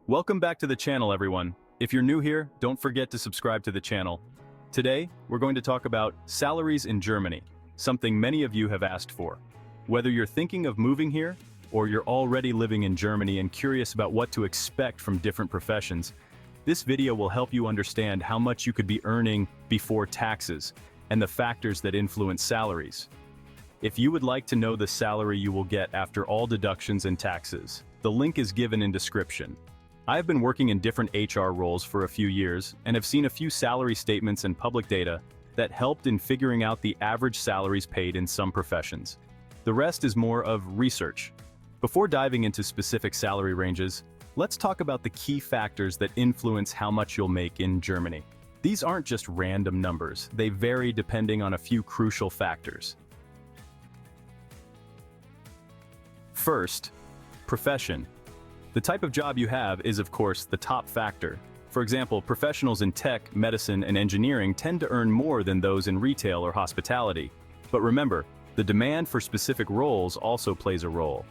Welcome back to the channel, everyone. If you're new here, don't forget to subscribe to the channel. Today, we're going to talk about salaries in Germany, something many of you have asked for. Whether you're thinking of moving here, or you're already living in Germany and curious about what to expect from different professions, this video will help you understand how much you could be earning before taxes and the factors that influence salaries. If you would like to know the salary you will get after all deductions and taxes, the link is given in description. I have been working in different HR roles for a few years and have seen a few salary statements and public data that helped in figuring out the average salaries paid in some professions. The rest is more of research. Before diving into specific salary ranges, let's talk about the key factors that influence how much you'll make in Germany. These aren't just random numbers, they vary depending on a few crucial factors. First, profession. The type of job you have is, of course, the top factor. For example, professionals in tech, medicine, and engineering tend to earn more than those in retail or hospitality. But remember, the demand for specific roles also plays a role.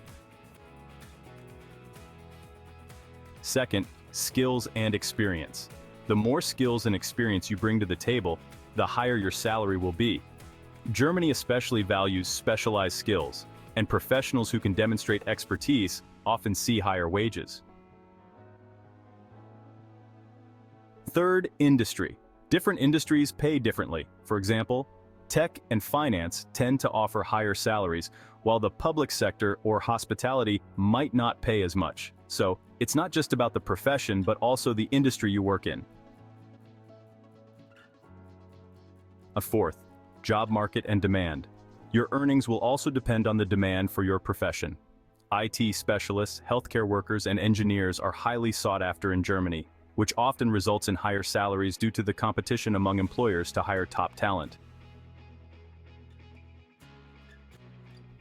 Second, skills and experience. The more skills and experience you bring to the table, the higher your salary will be. Germany especially values specialized skills, and professionals who can demonstrate expertise often see higher wages. Third, industry. Different industries pay differently. For example, tech and finance tend to offer higher salaries, while the public sector or hospitality might not pay as much. So, it's not just about the profession, but also the industry you work in. A fourth, job market and demand. Your earnings will also depend on the demand for your profession. IT specialists, healthcare workers, and engineers are highly sought after in Germany, which often results in higher salaries due to the competition among employers to hire top talent.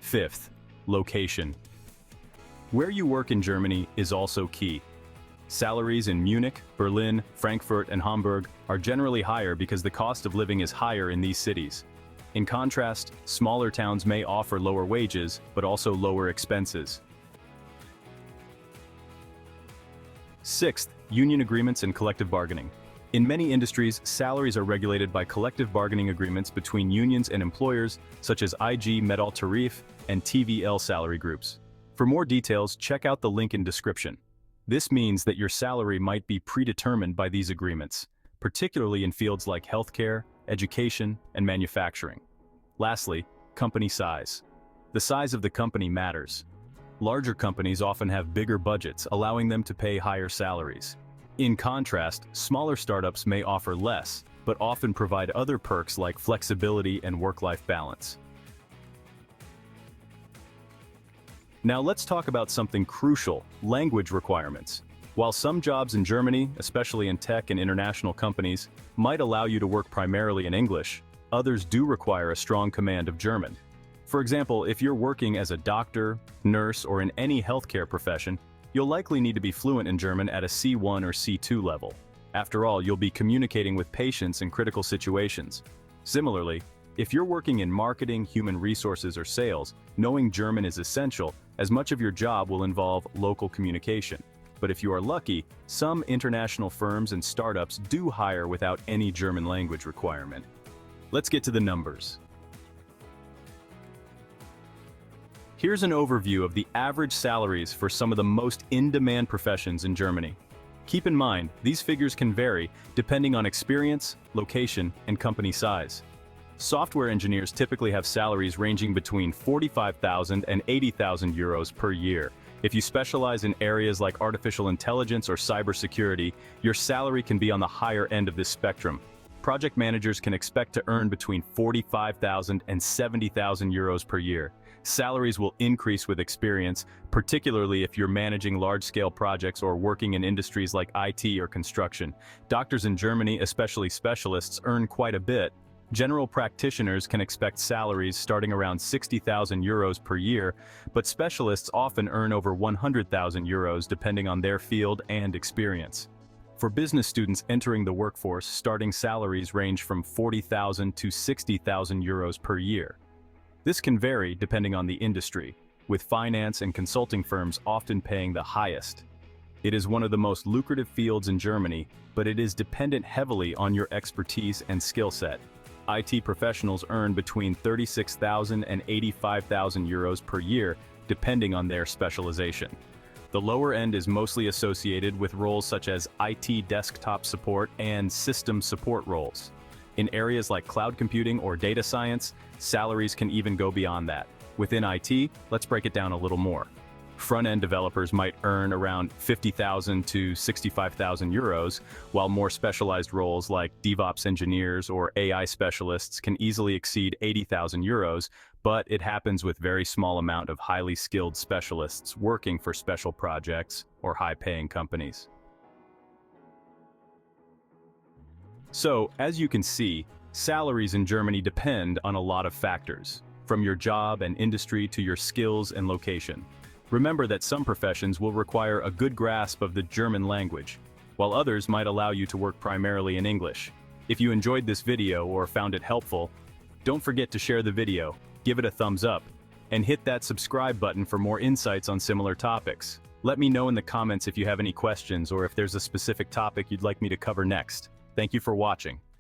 Fifth, location. Where you work in Germany is also key. Salaries in Munich, Berlin, Frankfurt, and Hamburg are generally higher because the cost of living is higher in these cities. In contrast, smaller towns may offer lower wages, but also lower expenses. Sixth, union agreements and collective bargaining. In many industries, salaries are regulated by collective bargaining agreements between unions and employers, such as IG Metalltarif and TVL salary groups. For more details, check out the link in description. This means that your salary might be predetermined by these agreements, particularly in fields like healthcare, education, and manufacturing. Lastly, company size. The size of the company matters. Larger companies often have bigger budgets, allowing them to pay higher salaries. In contrast, smaller startups may offer less, but often provide other perks like flexibility and work-life balance. Now let's talk about something crucial: language requirements. While some jobs in Germany, especially in tech and international companies, might allow you to work primarily in English, others do require a strong command of German. For example, if you're working as a doctor, nurse, or in any healthcare profession, you'll likely need to be fluent in German at a C1 or C2 level. After all, you'll be communicating with patients in critical situations. Similarly, if you're working in marketing, human resources, or sales, knowing German is essential, as much of your job will involve local communication. But if you are lucky, some international firms and startups do hire without any German language requirement. Let's get to the numbers. Here's an overview of the average salaries for some of the most in-demand professions in Germany. Keep in mind, these figures can vary depending on experience, location, and company size. Software engineers typically have salaries ranging between 45,000 and 80,000 euros per year. If you specialize in areas like artificial intelligence or cybersecurity, your salary can be on the higher end of this spectrum. Project managers can expect to earn between 45,000 and 70,000 euros per year. Salaries will increase with experience, particularly if you're managing large-scale projects or working in industries like IT or construction. Doctors in Germany, especially specialists, earn quite a bit. General practitioners can expect salaries starting around 60,000 euros per year, but specialists often earn over 100,000 euros depending on their field and experience. For business students entering the workforce, starting salaries range from 40,000 to 60,000 euros per year. This can vary depending on the industry, with finance and consulting firms often paying the highest. It is one of the most lucrative fields in Germany, but it is dependent heavily on your expertise and skill set. IT professionals earn between 36,000 and 85,000 euros per year, depending on their specialization. The lower end is mostly associated with roles such as IT desktop support and system support roles. In areas like cloud computing or data science, salaries can even go beyond that. Within IT, let's break it down a little more. Front-end developers might earn around 50,000 to 65,000 euros, while more specialized roles like DevOps engineers or AI specialists can easily exceed 80,000 euros, but it happens with very small amount of highly skilled specialists working for special projects or high-paying companies. So, as you can see, salaries in Germany depend on a lot of factors, from your job and industry to your skills and location. Remember that some professions will require a good grasp of the German language, while others might allow you to work primarily in English. If you enjoyed this video or found it helpful, don't forget to share the video, give it a thumbs up, and hit that subscribe button for more insights on similar topics. Let me know in the comments if you have any questions or if there's a specific topic you'd like me to cover next. Thank you for watching.